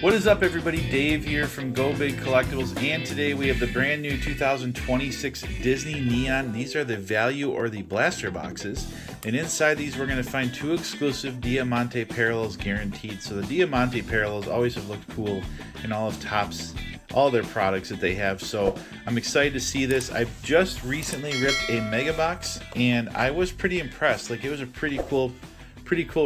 What is up, everybody? Dave here from Go Big Collectibles, and today we have the brand new 2026 Disney Neon. These are the value or the blaster boxes, and inside these we're going to find two exclusive Diamante parallels guaranteed. So the Diamante parallels always have looked cool in all of Topps, all their products that they have. So I'm excited to see this. I've just recently ripped a mega box, and I was pretty impressed. Like, it was a pretty cool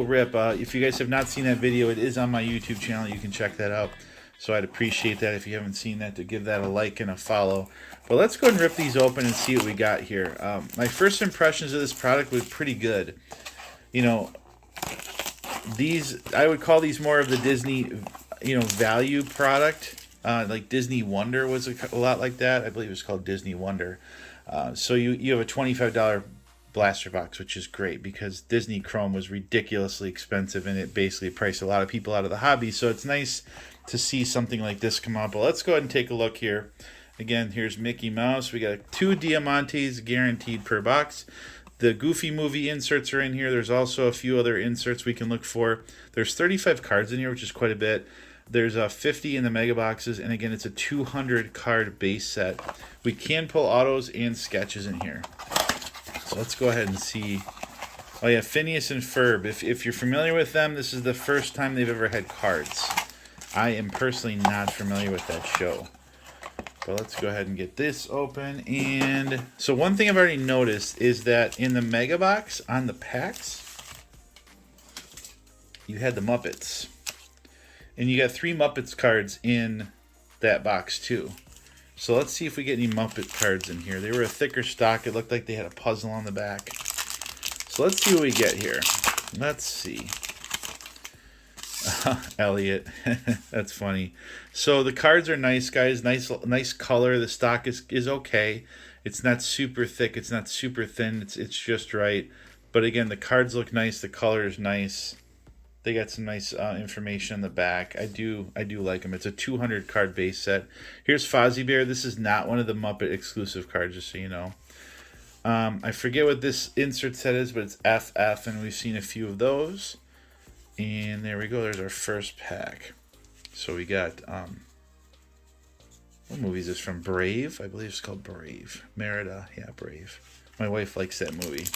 rip. If you guys have not seen that video, it is on my YouTube channel. You can check that out. So I'd appreciate that if you haven't seen that, to give that a like and a follow. But let's go ahead and rip these open and see what we got here. My first impressions of this product was pretty good. You know, these, I would call these more of the Disney, value product. Like Disney Wonder was a lot like that. I believe it was called Disney Wonder. So you have a $25 blaster box, which is great because Disney Chrome was ridiculously expensive and it basically priced a lot of people out of the hobby. So it's nice to see something like this come out. But let's go ahead and take a look here. Again, here's Mickey Mouse. We got two Diamantes guaranteed per box. The Goofy Movie inserts are in here. There's also a few other inserts we can look for. There's 35 cards in here, which is quite a bit. There's 50 in the mega boxes, and again, it's a 200 card base set. We can pull autos and sketches in here. So let's go ahead and see. Oh yeah, Phineas and Ferb. If you're familiar with them, this is the first time they've ever had cards. I am personally not familiar with that show. But let's go ahead and get this open. And so one thing I've already noticed is that in the mega box on the packs, you had the Muppets. And you got 3 Muppets cards in that box too. So let's see if we get any Muppet cards in here. They were a thicker stock. It looked like they had a puzzle on the back. So let's see what we get here. Let's see. Elliot. That's funny. So the cards are nice, guys. Nice color. The stock is okay. It's not super thick. It's not super thin. It's just right. But again, the cards look nice. The color is nice. They got some nice information on the back. I do like them. It's a 200 card base set. Here's Fozzie Bear. This is not one of the Muppet exclusive cards, just so you know. I forget what this insert set is, but it's FF, and we've seen a few of those. And there we go. There's our first pack. So we got, what movie is this from? Brave? I believe it's called Brave. Merida. Yeah, Brave. My wife likes that movie.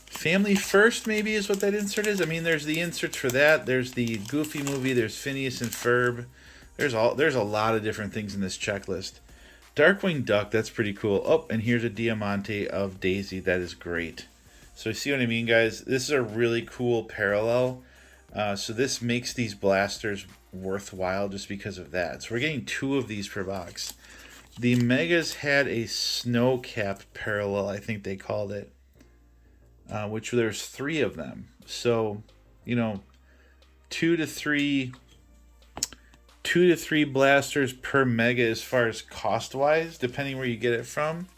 Family First, maybe, is what that insert is. I mean, there's the inserts for that. There's the Goofy Movie. There's Phineas and Ferb. There's a lot of different things in this checklist. Darkwing Duck, that's pretty cool. Oh, and here's a Diamante of Daisy. That is great. So you see what I mean, guys? This is a really cool parallel. So this makes these blasters worthwhile just because of that. So we're getting 2 of these per box. The Megas had a snow cap parallel, I think they called it. Which there's 3 of them. So, 2 to 3 blasters per mega as far as cost wise, depending where you get it from.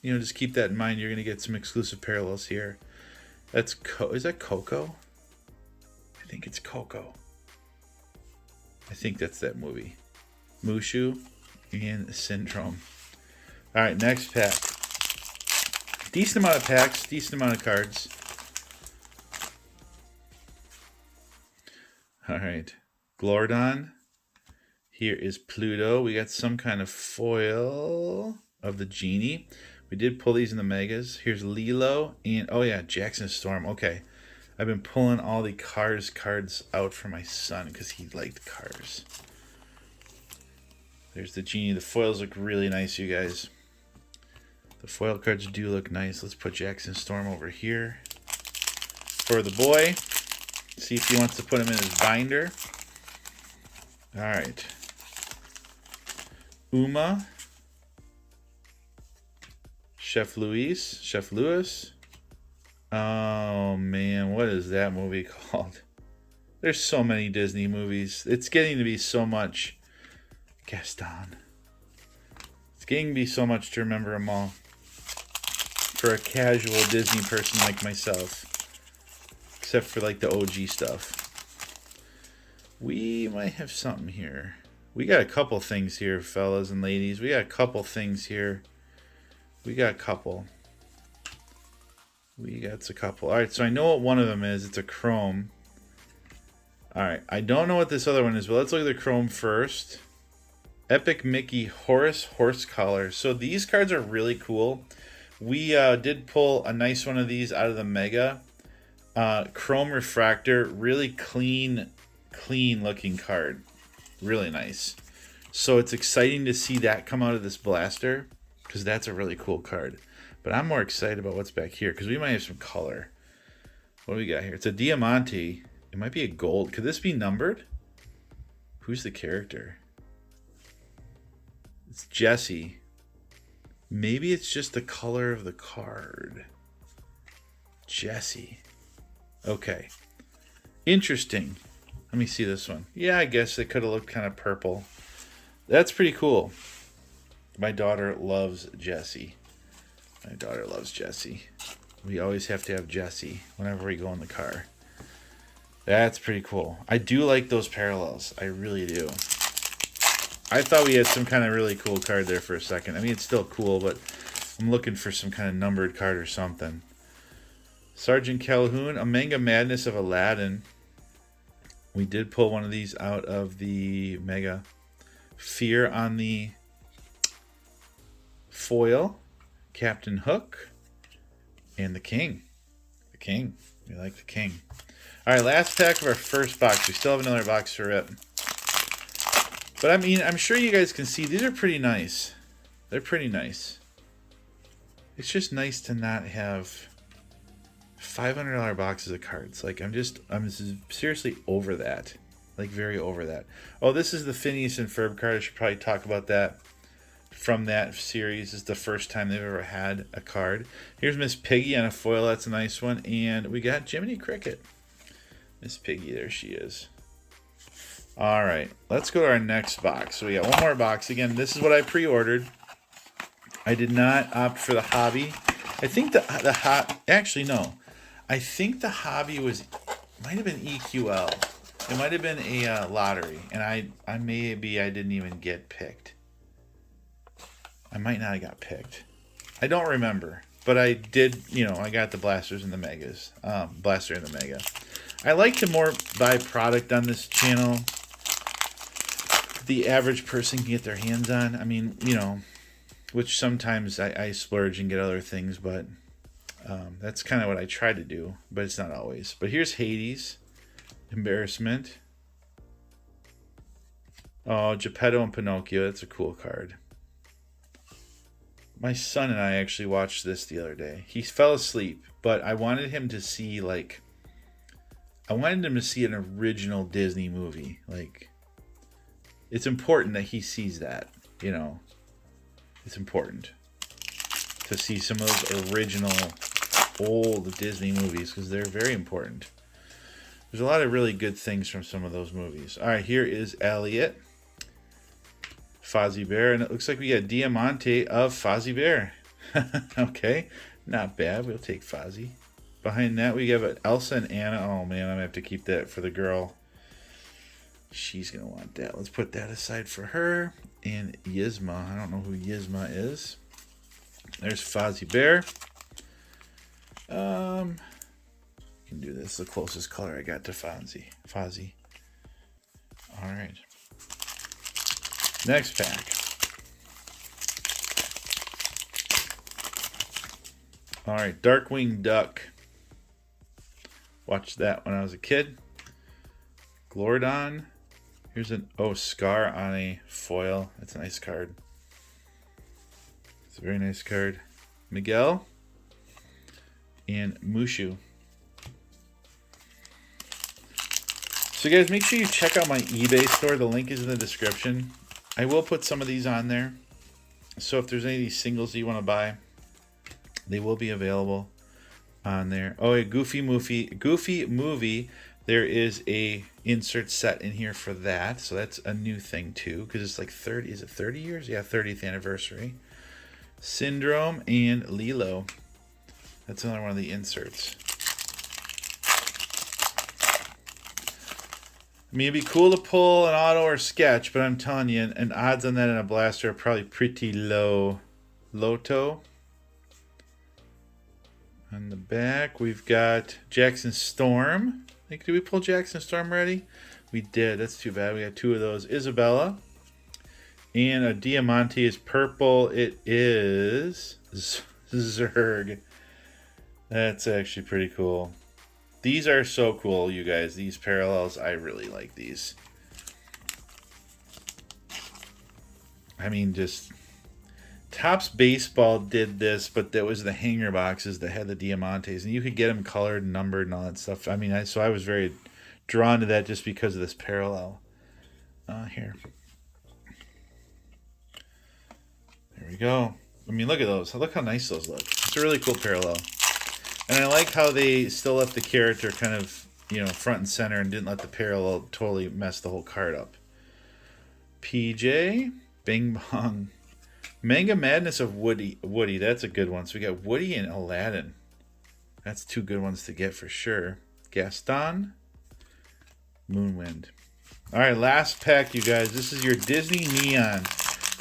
Just keep that in mind. You're going to get some exclusive parallels here. Is that Coco? I think it's Coco. I think that's that movie. Mushu and Syndrome. All right, next pack. Decent amount of packs, decent amount of cards. All right. Glordon. Here is Pluto. We got some kind of foil of the genie. We did pull these in the megas. Here's Lilo and, oh yeah, Jackson Storm. Okay. I've been pulling all the Cars cards out for my son because he liked Cars. There's the genie. The foils look really nice, you guys. The foil cards do look nice. Let's put Jackson Storm over here for the boy. See if he wants to put him in his binder. All right. Uma. Chef Louis. Oh, man. What is that movie called? There's so many Disney movies. It's getting to be so much. Gaston. It's getting to be so much to remember them all. For a casual Disney person like myself. Except for like the OG stuff. We might have something here. We got a couple things here, fellas and ladies. We got a couple things here. We got a couple. All right, so I know what one of them is. It's a chrome. All right, I don't know what this other one is, but let's look at the chrome first. Epic Mickey Horace Horse Collar. So these cards are really cool. We did pull a nice one of these out of the Mega. Chrome Refractor, really clean looking card. Really nice. So it's exciting to see that come out of this blaster, because that's a really cool card. But I'm more excited about what's back here, because we might have some color. What do we got here? It's a Diamonte. It might be a gold. Could this be numbered? Who's the character? It's Jesse. Maybe it's just the color of the card. Jesse. Okay. Interesting. Let me see this one. Yeah, I guess it could have looked kind of purple. That's pretty cool. My daughter loves Jesse. My daughter loves Jesse. We always have to have Jesse whenever we go in the car. That's pretty cool. I do like those parallels. I really do. I thought we had some kind of really cool card there for a second. I mean, it's still cool, but I'm looking for some kind of numbered card or something. Sergeant Calhoun, a Manga Madness of Aladdin. We did pull one of these out of the Mega. Fear on the foil. Captain Hook. And the King. The King. We like the King. All right, last pack of our first box. We still have another box to rip. But I mean, I'm sure you guys can see these are pretty nice. They're pretty nice. It's just nice to not have $500 boxes of cards. Like, I'm seriously over that. Like, very over that. Oh, this is the Phineas and Ferb card. I should probably talk about that. From that series, is the first time they've ever had a card. Here's Miss Piggy on a foil. That's a nice one. And we got Jiminy Cricket. Miss Piggy, there she is. All right, let's go to our next box. So we got one more box. Again, this is what I pre-ordered. I did not opt for the hobby. I think actually no. I think the hobby might have been EQL. It might have been a lottery, and I didn't even get picked. I might not have got picked. I don't remember, but I did. I got the blasters and the megas. Blaster and the mega. I like to more buy product on this channel the average person can get their hands on. I mean, which sometimes I splurge and get other things, but that's kind of what I try to do, but it's not always. But here's Hades. Embarrassment. Oh, Geppetto and Pinocchio. That's a cool card. My son and I actually watched this the other day. He fell asleep, but I wanted him to see, an original Disney movie. It's important that he sees that, It's important to see some of those original old Disney movies, because they're very important. There's a lot of really good things from some of those movies. All right, here is Elliot. Fozzie Bear, and it looks like we got Diamante of Fozzie Bear. Okay, not bad. We'll take Fozzie. Behind that, we have Elsa and Anna. Oh, man, I'm going to have to keep that for the girl. She's going to want that. Let's put that aside for her. And Yzma. I don't know who Yzma is. There's Fozzie Bear. You can do this. The closest color I got to Fozzie. All right. Next pack. All right, Darkwing Duck. Watched that when I was a kid. Glordon. Here's Scar on a foil. That's a nice card. It's a very nice card. Miguel. And Mushu. So guys, make sure you check out my eBay store. The link is in the description. I will put some of these on there. So if there's any of these singles that you want to buy, they will be available on there. Oh, a Goofy Movie. There is a insert set in here for that. So that's a new thing too, because it's like 30. Is it 30 years? Yeah, 30th anniversary. Syndrome and Lilo. That's another one of the inserts. I mean, it'd be cool to pull an auto or sketch, but I'm telling you, and odds on that in a blaster are probably pretty low. Loto. On the back, we've got Jackson Storm. think, did we pull Jackson Storm already? We did. That's too bad. We got 2 of those. Isabella. And a Diamante is purple. It is Zerg. That's actually pretty cool. These are so cool, you guys. These parallels, I really like these. I mean, just Topps Baseball did this, but that was the hanger boxes that had the Diamantes, and you could get them colored and numbered and all that stuff. I mean, so I was very drawn to that just because of this parallel. Here. There we go. I mean, look at those. Look how nice those look. It's a really cool parallel. And I like how they still left the character kind of, you know, front and center and didn't let the parallel totally mess the whole card up. PJ, Bing Bong. Manga Madness of Woody. That's a good one. So we got Woody and Aladdin. That's 2 good ones to get for sure. Gaston, Moonwind. All right, last pack, you guys. This is your Disney Neon.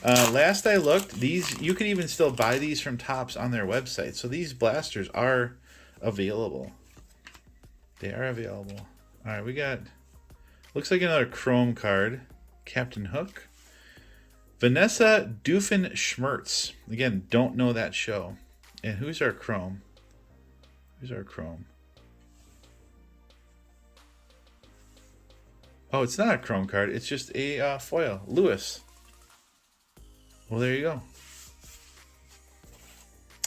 Last I looked, these you can even still buy these from Topps on their website. So these blasters are available. They are available. All right, we got, looks like another Chrome card. Captain Hook. Vanessa Doofenshmirtz. Again, don't know that show. And who's our Chrome? Who's our Chrome? Oh, it's not a Chrome card. It's just a foil. Lewis. Well, there you go.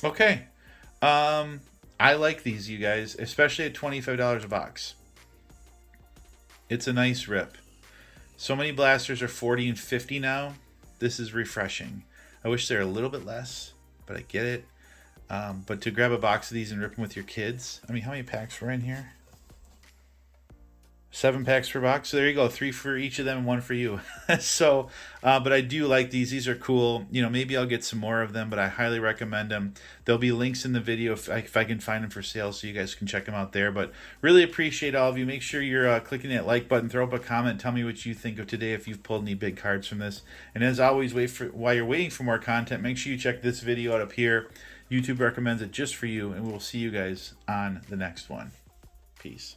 Okay. I like these, you guys, especially at $25 a box. It's a nice rip. So many blasters are 40 and 50 now. This is refreshing. I wish they're a little bit less, but I get it. But to grab a box of these and rip them with your kids. I mean, how many packs were in here? 7 packs per box. So there you go. 3 for each of them and 1 for you. So, but I do like these. These are cool. You know, maybe I'll get some more of them, but I highly recommend them. There'll be links in the video if I can find them for sale so you guys can check them out there. But really appreciate all of you. Make sure you're clicking that like button. Throw up a comment. Tell me what you think of today if you've pulled any big cards from this. And as always, while you're waiting for more content, make sure you check this video out up here. YouTube recommends it just for you. And we'll see you guys on the next one. Peace.